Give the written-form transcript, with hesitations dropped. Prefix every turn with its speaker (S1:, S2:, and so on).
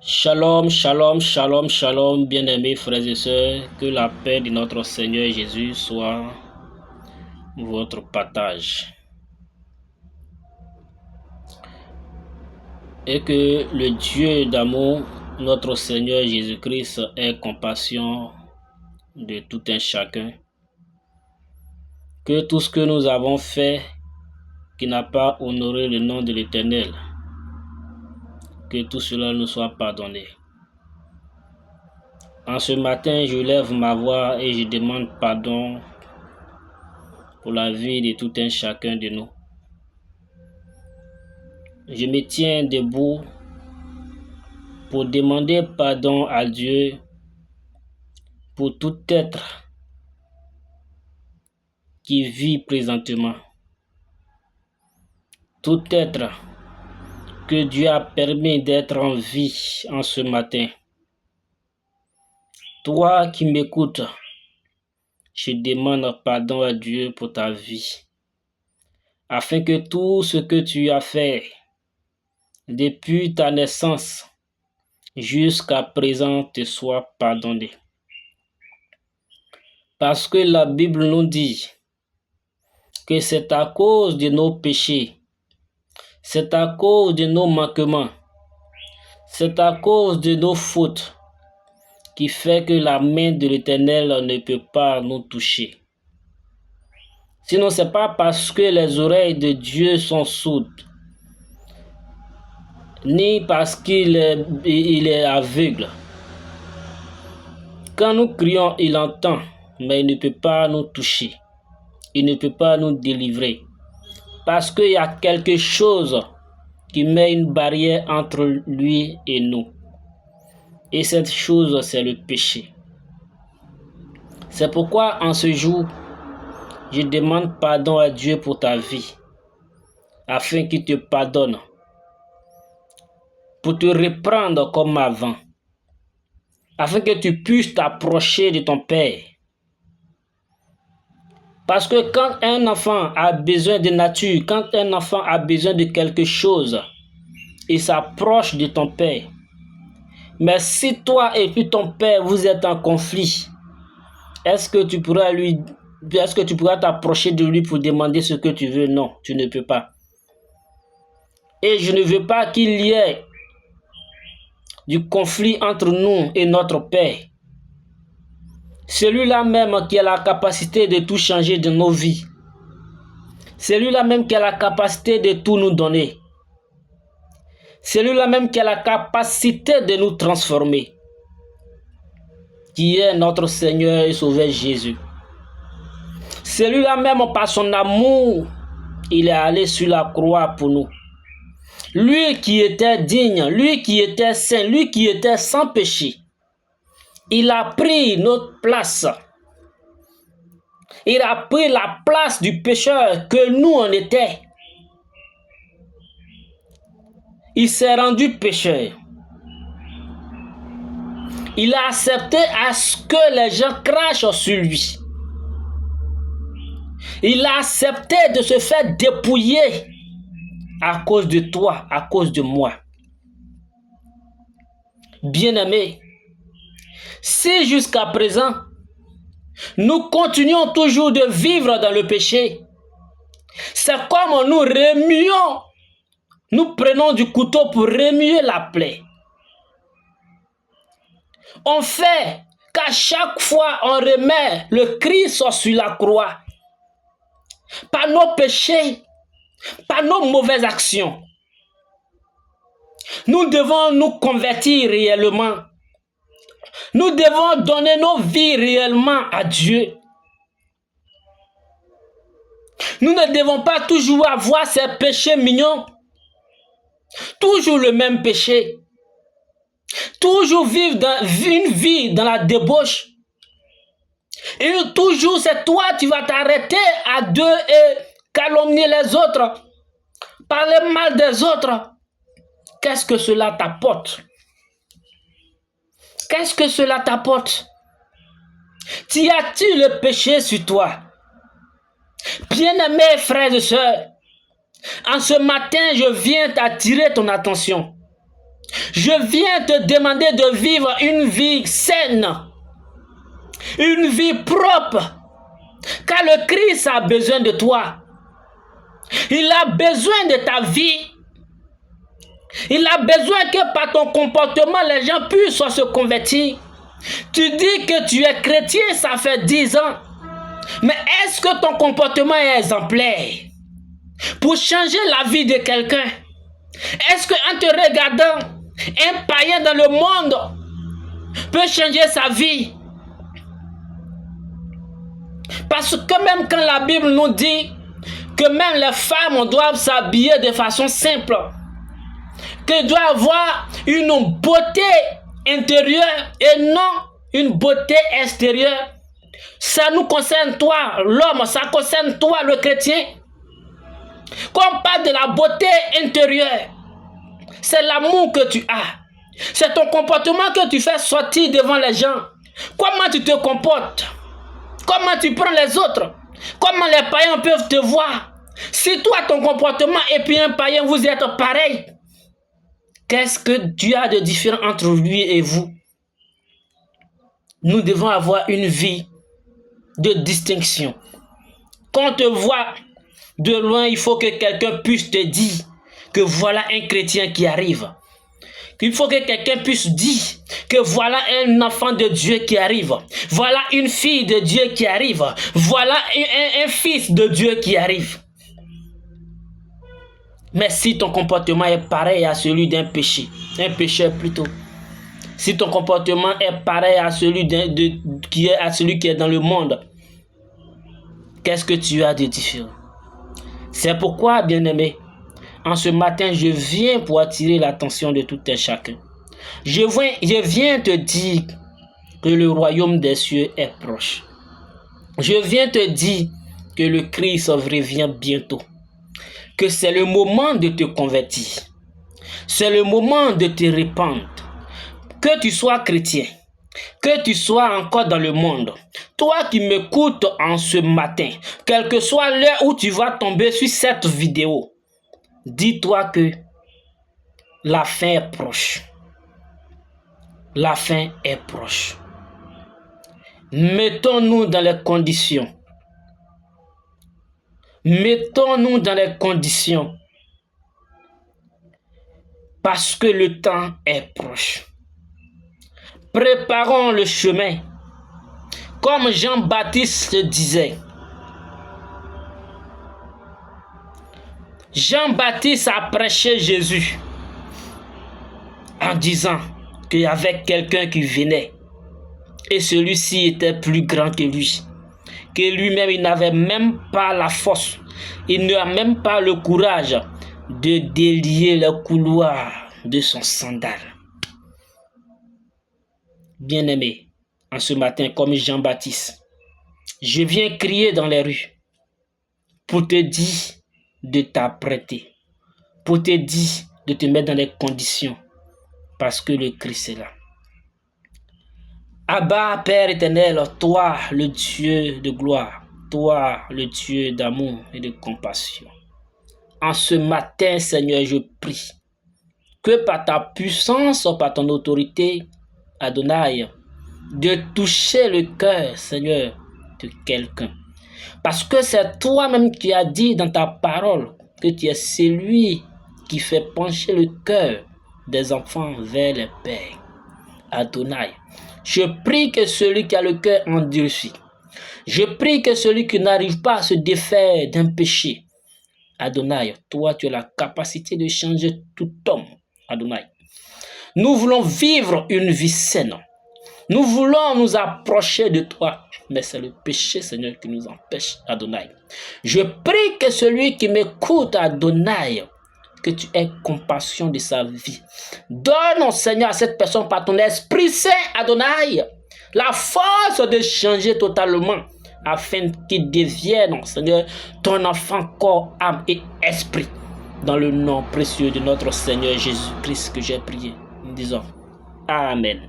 S1: Shalom, shalom, shalom, shalom, bien-aimés frères et sœurs, que la paix de notre Seigneur Jésus soit votre partage. Et que le Dieu d'amour, notre Seigneur Jésus-Christ, ait compassion de tout un chacun. Que tout ce que nous avons fait qui n'a pas honoré le nom de l'Éternel, que tout cela nous soit pardonné. En ce matin, je lève ma voix et je demande pardon pour la vie de tout un chacun de nous. Je me tiens debout pour demander pardon à Dieu pour tout être qui vit présentement. Tout être que Dieu a permis d'être en vie en ce matin. Toi qui m'écoutes, je demande pardon à Dieu pour ta vie, afin que tout ce que tu as fait depuis ta naissance jusqu'à présent te soit pardonné. Parce que la Bible nous dit que c'est à cause de nos péchés, c'est à cause de nos manquements, c'est à cause de nos fautes qui fait que la main de l'Éternel ne peut pas nous toucher. Sinon, c'est pas parce que les oreilles de Dieu sont sourdes, ni parce qu'il est aveugle. Quand nous crions, il entend, mais il ne peut pas nous toucher. Il ne peut pas nous délivrer. Parce qu'il y a quelque chose qui met une barrière entre lui et nous. Et cette chose, c'est le péché. C'est pourquoi en ce jour, je demande pardon à Dieu pour ta vie, afin qu'il te pardonne, pour te reprendre comme avant, afin que tu puisses t'approcher de ton Père. Parce que quand un enfant a besoin de nature, quand un enfant a besoin de quelque chose, il s'approche de ton Père. Mais si toi et puis ton Père, vous êtes en conflit, est-ce que tu pourras t'approcher de lui pour demander ce que tu veux? Non, tu ne peux pas. Et je ne veux pas qu'il y ait du conflit entre nous et notre Père. Celui-là même qui a la capacité de tout changer de nos vies. Celui-là même qui a la capacité de tout nous donner. Celui-là même qui a la capacité de nous transformer. Qui est notre Seigneur et Sauveur Jésus. Celui-là même par son amour, il est allé sur la croix pour nous. Lui qui était digne, lui qui était saint, lui qui était sans péché. Il a pris notre place. Il a pris la place du pécheur que nous on était. Il s'est rendu pécheur. Il a accepté à ce que les gens crachent sur lui. Il a accepté de se faire dépouiller à cause de toi, à cause de moi. Bien-aimés, si jusqu'à présent, nous continuons toujours de vivre dans le péché, c'est comme nous remuons, nous prenons du couteau pour remuer la plaie. On fait qu'à chaque fois on remet le Christ sur la croix, par nos péchés, par nos mauvaises actions. Nous devons nous convertir réellement. Nous devons donner nos vies réellement à Dieu. Nous ne devons pas toujours avoir ces péchés mignons. Toujours le même péché. Toujours vivre une vie dans la débauche. Et toujours c'est toi, tu vas t'arrêter à deux et calomnier les autres. Parler mal des autres. Qu'est-ce que cela t'apporte? Qu'est-ce que cela t'apporte? Tu as-tu le péché sur toi? Bien-aimés frères et sœurs, en ce matin, je viens t'attirer ton attention. Je viens te demander de vivre une vie saine, une vie propre, car le Christ a besoin de toi. Il a besoin de ta vie. Il a besoin que par ton comportement, les gens puissent se convertir. Tu dis que tu es chrétien, ça fait 10 ans. Mais est-ce que ton comportement est exemplaire pour changer la vie de quelqu'un? Est-ce qu'en te regardant, un païen dans le monde peut changer sa vie? Parce que même quand la Bible nous dit que même les femmes doivent s'habiller de façon simple, qu'elles doivent avoir une beauté intérieure et non une beauté extérieure, ça nous concerne toi, l'homme, ça concerne toi, le chrétien. Quand on parle de la beauté intérieure, c'est l'amour que tu as. C'est ton comportement que tu fais sortir devant les gens. Comment tu te comportes? Comment tu prends les autres? Comment les païens peuvent te voir? Si toi, ton comportement et puis un païen, vous êtes pareil, qu'est-ce que Dieu a de différent entre lui et vous? Nous devons avoir une vie de distinction. Quand on te voit de loin, il faut que quelqu'un puisse te dire que voilà un chrétien qui arrive. Il faut que quelqu'un puisse dire que voilà un enfant de Dieu qui arrive. Voilà une fille de Dieu qui arrive. Voilà un fils de Dieu qui arrive. Mais si ton comportement est pareil à celui d'un pécheur plutôt, si ton comportement est pareil à celui qui est dans le monde, qu'est-ce que tu as de différent? C'est pourquoi, bien-aimé, en ce matin, je viens pour attirer l'attention de tout un chacun. Je viens te dire que le royaume des cieux est proche. Je viens te dire que le Christ revient bientôt. Que c'est le moment de te convertir. C'est le moment de te répandre. Que tu sois chrétien, que tu sois encore dans le monde, toi qui m'écoutes en ce matin, quelle que soit l'heure où tu vas tomber sur cette vidéo, dis-toi que la fin est proche. La fin est proche. Mettons-nous dans les conditions. Mettons-nous dans les conditions. Parce que le temps est proche. Préparons le chemin. Comme Jean-Baptiste disait. Jean-Baptiste a prêché Jésus en disant qu'il y avait quelqu'un qui venait et celui-ci était plus grand que lui, que lui-même il n'avait même pas la force, il n'a même pas le courage de délier le couloir de son sandal. Bien-aimé, en ce matin comme Jean-Baptiste, je viens crier dans les rues pour te dire de t'apprêter, pour te dire de te mettre dans les conditions, parce que le Christ est là. Abba, Père éternel, toi, le Dieu de gloire, toi, le Dieu d'amour et de compassion. En ce matin, Seigneur, je prie que par ta puissance, par ton autorité, Adonai, de toucher le cœur, Seigneur, de quelqu'un. Parce que c'est toi-même qui as dit dans ta parole que tu es celui qui fait pencher le cœur des enfants vers les pères. Adonai, je prie que celui qui a le cœur endurci, je prie que celui qui n'arrive pas à se défaire d'un péché, Adonai, toi tu as la capacité de changer tout homme, Adonai. Nous voulons vivre une vie saine. Nous voulons nous approcher de toi, mais c'est le péché, Seigneur, qui nous empêche, Adonai. Je prie que celui qui m'écoute, Adonai, que tu aies compassion de sa vie. Donne, Seigneur, à cette personne par ton Esprit Saint, Adonai, la force de changer totalement, afin qu'il devienne, Seigneur, ton enfant, corps, âme et esprit. Dans le nom précieux de notre Seigneur Jésus-Christ que j'ai prié. Nous disons Amen.